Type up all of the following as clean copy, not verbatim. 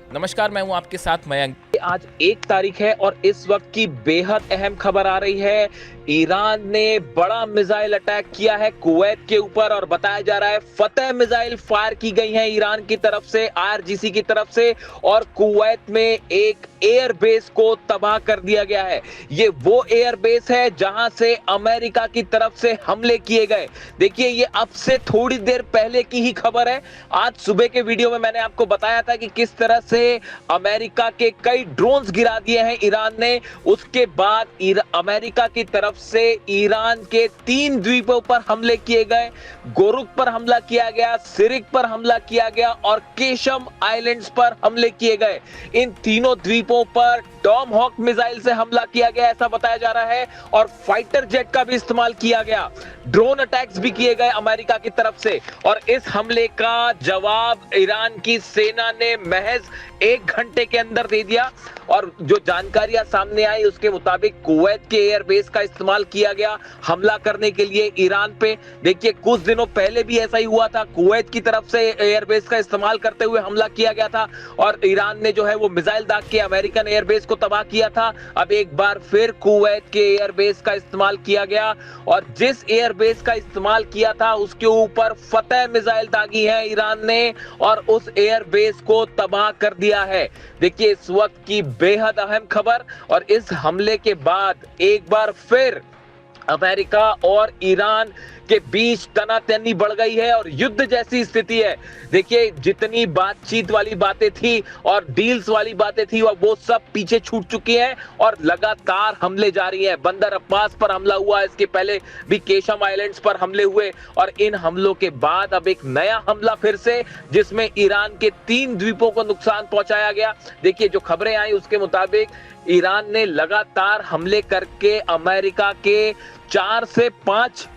नमस्कार, मैं हूं आपके साथ मयंक। आज 1 तारीख है और इस वक्त की बेहद अहम खबर आ रही है। ईरान ने बड़ा मिसाइल अटैक किया है कुवैत के ऊपर और बताया जा रहा है फतह मिसाइल फायर की गई है ईरान की तरफ से, आईआरजीसी की तरफ से, और कुवैत में एक एयरबेस को तबाह कर दिया गया है। ये वो एयरबेस है जहां से अमेरिका की तरफ से हमले किए गए। देखिए, ये अब से थोड़ी देर पहले की ही खबर है। आज सुबह के वीडियो में मैंने आपको बताया था कि किस तरह से अमेरिका के कई ड्रोन्स गिरा दिए हैं ईरान ने। उसके बाद अमेरिका की तरफ से ईरान के 3 द्वीपों पर हमले किए गए। गोरुक पर हमला किया गया, सिरिक पर हमला किया गया और केशम आइलैंड्स पर हमले किए गए। इन तीनों द्वीपों पर टॉमहॉक मिसाइल से हमला किया गया, ऐसा बताया जा रहा है, और फाइटर जेट का भी इस्तेमाल किया गया। ड्रोन अटैक्स भी किए गए अमेरिका की तरफ से, और इस हमले का जवाब ईरान की सेना ने महज 1 घंटे के अंदर दे दिया। और जो जानकारियां सामने आई उसके मुताबिक कुवैत के एयरबेस का इस्तेमाल किया गया हमला करने के लिए ईरान पे। देखिए, कुछ दिनों पहले भी ऐसा ही हुआ था, कुवैत की तरफ से एयरबेस का इस्तेमाल करते हुए हमला किया गया था और ईरान ने जो है वो मिसाइल दाग के अमेरिकन एयरबेस को तबाह किया था। अब एक बार फिर कुवैत के एयरबेस का इस्तेमाल किया गया और जिस एयरबेस का इस्तेमाल किया था उसके ऊपर फतह मिसाइल दागी है ईरान ने और उस एयरबेस को तबाह कर दिया है। देखिए, इस वक्त की बेहद अहम खबर, और इस हमले के बाद एक बार फिर अमेरिका और ईरान के बीच तनातनी बढ़ गई है और युद्ध जैसी स्थिति है। देखिए, जितनी बातचीत वाली बातें थी और डील्स वाली बातें थी वो सब पीछे छूट चुकी हैं और लगातार हमले जारी हैं। बंदर अब्बास पर हमला हुआ, इसके पहले भी केशम आइलैंड्स पर हमले हुए और इन हमलों के बाद अब एक नया हमला फिर से, जिसमें ईरान के 3 द्वीपों को नुकसान पहुंचाया गया। देखिए, जो खबरें आई उसके मुताबिक ईरान ने लगातार हमले करके अमेरिका के 4 से 5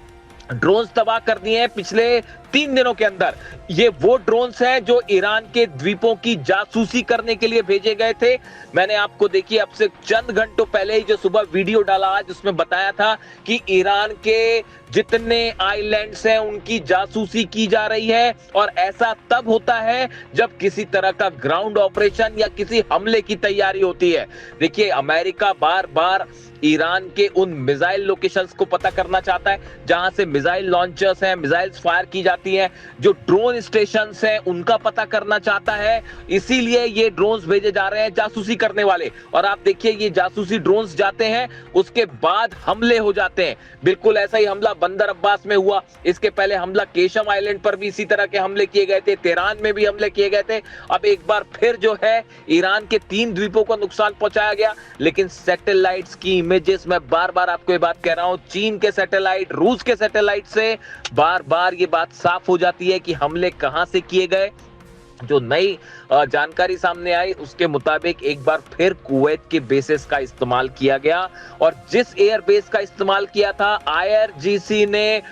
ड्रोन तबाह कर दिए हैं पिछले 3 दिनों के अंदर। ये वो ड्रोन्स हैं जो ईरान के द्वीपों की जासूसी करने के लिए भेजे गए थे। मैंने आपको देखिए अब से चंद घंटों पहले ही जो सुबह वीडियो डाला आज उसमें बताया था कि ईरान के जितने आइलैंड्स हैं उनकी जासूसी की जा रही है और ऐसा तब होता है जब किसी तरह का ग्राउंड ऑपरेशन या किसी हमले की तैयारी होती है। देखिए, अमेरिका बार बार ईरान के उन मिसाइल लोकेशंस को पता करना चाहता है जहां से मिसाइल लॉन्चर्स हैं, मिसाइल्स फायर की जाती हैं, जो ड्रोन स्टेशंस हैं उनका पता करना चाहता है। इसीलिए ये ड्रोन्स भेजे जा रहे हैं जासूसी करने वाले। और आप देखिए, ये जासूसी ड्रोन्स जाते हैं, उसके बाद हमले हो जाते हैं। बिल्कुल ऐसा ही हमला बंदर अब्बास में हुआ। इसके पहले हमला केशम आइलैंड पर भी इसी तरह के हमले किए गए थे, तेहरान में भी हमले किए गए थे। अब एक बार फिर जो है ईरान के 3 द्वीपों को नुकसान पहुंचाया गया। लेकिन सैटेलाइट्स की इमेजेस, मैं बार बार आपको ये बात कह रहा हूं, चीन के सैटेलाइट, रूस के सैटेलाइट से बार बार ये बात साफ हो जाती है कि हमले कहां से किए गए। जो नई जानकारी सामने आई उसके मुताबिक एक बार फिर कुवैत के बेसेस का इस्तेमाल किया गया और जिस एयर बेस का इस्तेमाल किया था आईआरजीसी ने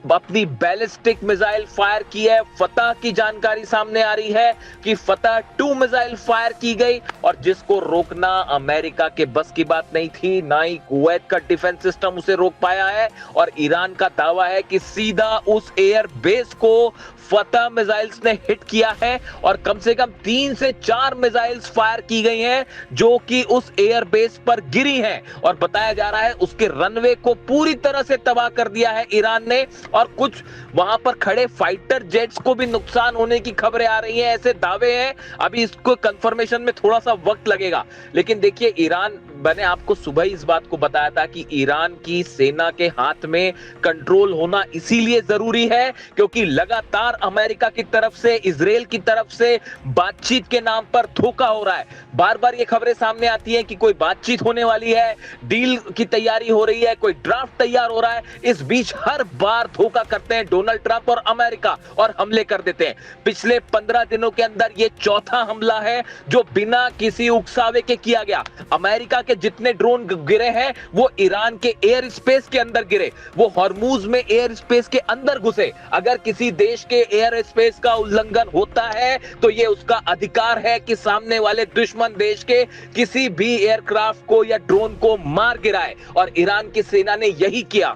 अपनी बैलिस्टिक मिसाइल फायर की है। फतह की जानकारी सामने आ रही है कि फतह 2 मिसाइल फायर की गई और जिसको रोकना अमेरिका के बस की बात नहीं थी, ना ही कुवैत का डिफेंस सिस्टम उसे रोक पाया है। और ईरान का दावा है कि सीधा उस एयर बेस को फतह मिसाइल्स ने हिट किया है और कम से कम 3 से 4 मिसाइल्स फायर की गई हैं जो कि उस एयर बेस पर गिरी हैं और बताया जा रहा है उसके रनवे को पूरी तरह से तबाह कर दिया है ईरान ने। और कुछ वहां पर खड़े फाइटर जेट्स को भी नुकसान होने की खबरें आ रही हैं, ऐसे दावे हैं। अभी इसको कंफर्मेशन में थोड़ा सा वक्त लगेगा। लेकिन देखिए, ईरान, मैंने आपको सुबह ही इस बात को बताया था कि ईरान की सेना के हाथ में कंट्रोल होना इसीलिए जरूरी है क्योंकि लगातार अमेरिका की तरफ से, इजराइल की तरफ से बातचीत के नाम पर धोखा हो रहा है। बार बार ये खबरें सामने आती हैं कि कोई बातचीत होने वाली है, डील की तैयारी हो रही है, कोई ड्राफ्ट तैयार हो रहा है। इस बीच हर बार धोखा करते हैं डोनाल्ड ट्रंप और अमेरिका और हमले कर देते हैं। पिछले 15 दिनों के अंदर ये चौथा हमला है जो बिना किसी उकसावे के किया गया। अमेरिका के जितने ड्रोन गिरे हैं वो ईरान के एयर स्पेस के अंदर गिरे, वो हॉर्मूज में एयर स्पेस के अंदर घुसे। अगर किसी देश के एयर स्पेस का उल्लंघन होता है तो ये उसका अधिकार है कि सामने वाले दुश्मन देश के किसी भी एयरक्राफ्ट को या ड्रोन को मार गिराए और ईरान की सेना ने यही किया।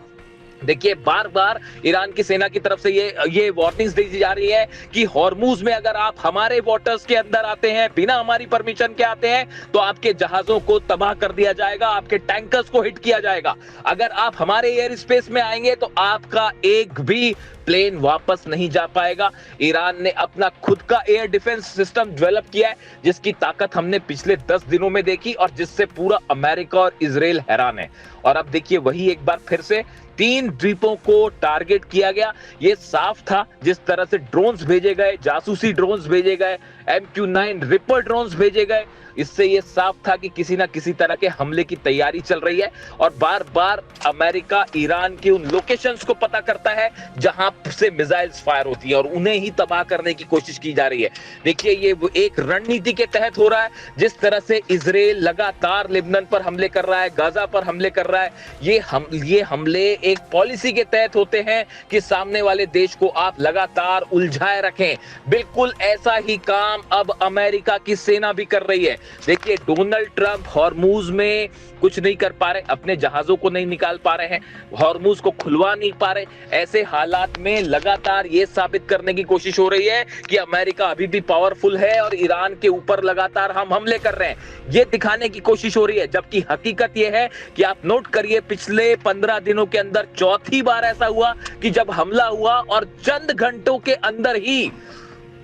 देखिए बार बार ईरान की सेना की तरफ से ये वार्निंग्स दी जा रही है कि हॉर्मूज में अगर आप हमारे वाटर्स के अंदर आते हैं, बिना हमारी परमिशन के आते हैं, तो आपके जहाजों को तबाह कर दिया जाएगा, आपके टैंकर्स को हिट किया जाएगा। अगर आप हमारे एयर स्पेस में आएंगे तो आपका एक भी प्लेन वापस नहीं जा पाएगा। ईरान ने अपना खुद का एयर डिफेंस सिस्टम डेवलप किया है, जिसकी ताकत हमने पिछले 10 दिनों में देखी और जिससे पूरा अमेरिका और इजराइल हैरान है। और अब देखिए वही एक बार फिर से 3 द्वीपों को टारगेट किया गया। ये साफ था, जिस तरह से ड्रोन्स भेजे गए, जासूसी ड्रोन्स भेजे गए, MQ-9 रिपर ड्रोन्स भेजे गए, इससे ये साफ था कि किसी ना किसी तरह के हमले की तैयारी चल रही है। और बार बार अमेरिका ईरान के उन लोकेशंस को पता करता है जहां से मिसाइल्स फायर होती है और उन्हें ही तबाह करने की कोशिश की जा रही है। देखिए ये एक रणनीति के तहत हो रहा है। जिस तरह से इजराइल लगातार लेबनान पर हमले कर रहा है, गाजा पर हमले कर रहा है, ये हमले एक पॉलिसी के तहत होते हैं कि सामने वाले देश को आप लगातार उलझाए रखें। बिल्कुल ऐसा ही काम अब अमेरिका की सेना भी कर रही है। देखिए डोनाल्ड ट्रंप हॉर्मूज में कुछ नहीं कर पा रहे, अपने जहाजों को नहीं निकाल पा रहे हैं, हॉर्मूज को खुलवा नहीं पा रहे। ऐसे हालात में लगातार ये साबित करने की कोशिश हो रही है कि अमेरिका अभी भी पावरफुल है और ईरान के ऊपर लगातार हम हमले कर रहे हैं, ये दिखाने की कोशिश हो रही है। जबकि हकीकत ये है कि आप नोट करिए, पिछले 15 दिनों के अंदर चौथी बार ऐसा हुआ कि जब हमला हुआ और चंद घंटों के अंदर ही,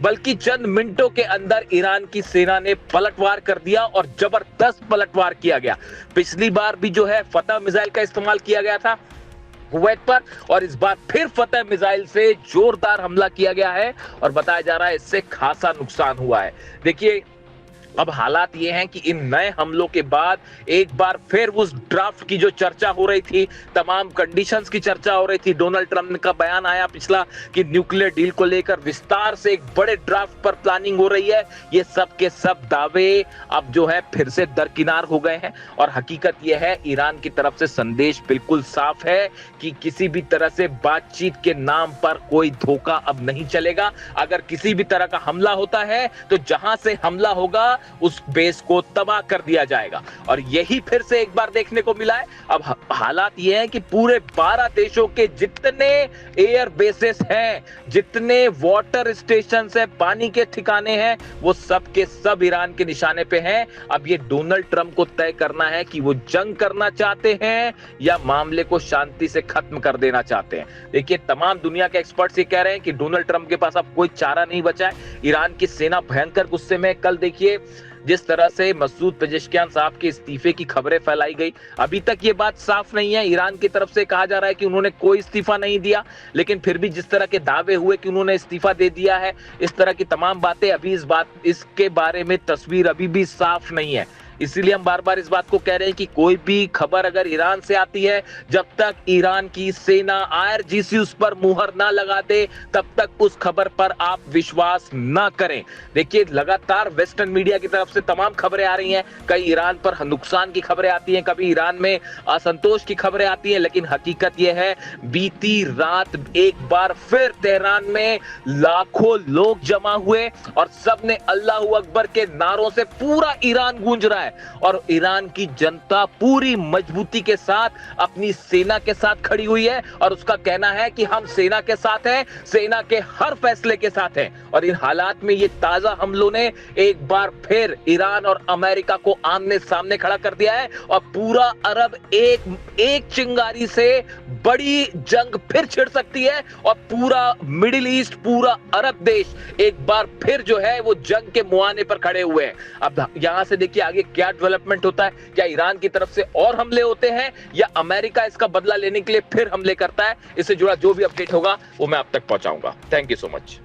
बल्कि चंद मिनटों के अंदर ईरान की सेना ने पलटवार कर दिया और जबरदस्त पलटवार किया गया। पिछली बार भी जो है फतह मिसाइल का इस्तेमाल किया गया था कुवैत पर, और इस बार फिर फतह मिसाइल से जोरदार हमला किया गया है और बताया जा रहा है इससे खासा नुकसान हुआ है। देखिए अब हालात ये हैं कि इन नए हमलों के बाद एक बार फिर उस ड्राफ्ट की जो चर्चा हो रही थी, तमाम कंडीशंस की चर्चा हो रही थी, डोनाल्ड ट्रंप का बयान आया पिछला कि न्यूक्लियर डील को लेकर विस्तार से एक बड़े ड्राफ्ट पर प्लानिंग हो रही है। ये सब के सब दावे अब जो है फिर से दरकिनार हो गए हैं और हकीकत यह है ईरान की तरफ से संदेश बिल्कुल साफ है कि किसी भी तरह से बातचीत के नाम पर कोई धोखा अब नहीं चलेगा। अगर किसी भी तरह का हमला होता है तो जहां से हमला होगा उस बेस को तबाह कर दिया जाएगा। और यही फिर से एक बार देखने को मिला है। अब हालात ये हैं कि पूरे 12 देशों के जितने एयर बेसेस हैं, जितने वाटर स्टेशन है, पानी के ठिकाने हैं, वो सब के सब ईरान के निशाने पे हैं। अब ये डोनाल्ड ट्रंप को तय करना है कि वो जंग करना चाहते हैं या मामले को शांति से खत्म कर देना चाहते हैं। देखिए तमाम दुनिया के एक्सपर्ट्स ये कह रहे हैं कि डोनाल्ड ट्रंप के पास अब कोई चारा नहीं बचा है। ईरान की सेना भयंकर गुस्से में। कल देखिए जिस तरह से मसूद पेजेश्कियान साहब के इस्तीफे की खबरें फैलाई गई, अभी तक ये बात साफ नहीं है। ईरान की तरफ से कहा जा रहा है कि उन्होंने कोई इस्तीफा नहीं दिया, लेकिन फिर भी जिस तरह के दावे हुए कि उन्होंने इस्तीफा दे दिया है, इस तरह की तमाम बातें, अभी इसके बारे में तस्वीर अभी भी साफ नहीं है। इसीलिए हम बार बार इस बात को कह रहे हैं कि कोई भी खबर अगर ईरान से आती है, जब तक ईरान की सेना IRGC उस पर मुहर ना लगा दे, तब तक उस खबर पर आप विश्वास ना करें। देखिए लगातार वेस्टर्न मीडिया की तरफ से तमाम खबरें आ रही हैं, कई ईरान पर नुकसान की खबरें आती हैं, कभी ईरान में असंतोष की खबरें आती हैं, लेकिन हकीकत यह है बीती रात एक बार फिर तेहरान में लाखों लोग जमा हुए और सबने अल्लाह अकबर के नारों से पूरा ईरान गूंज रहा है। और ईरान की जनता पूरी मजबूती के साथ अपनी सेना के साथ खड़ी हुई है और उसका कहना है कि हम सेना के साथ हैं, सेना के हर फैसले के साथ हैं। और इन हालात में ये ताजा हमलों ने एक बार फिर ईरान और अमेरिका को आमने सामने खड़ा कर दिया है और पूरा अरब एक चिंगारी से बड़ी जंग फिर छिड़ सकती है और पूरा मिडिल ईस्ट, पूरा अरब देश एक बार फिर जो है वो जंग के मुहाने पर खड़े हुए हैं। अब यहां से देखिए आगे क्या डेवलपमेंट होता है, क्या ईरान की तरफ से और हमले होते हैं या अमेरिका इसका बदला लेने के लिए फिर हमले करता है। इससे जुड़ा जो भी अपडेट होगा वो मैं आप तक पहुंचाऊंगा। Thank you so much.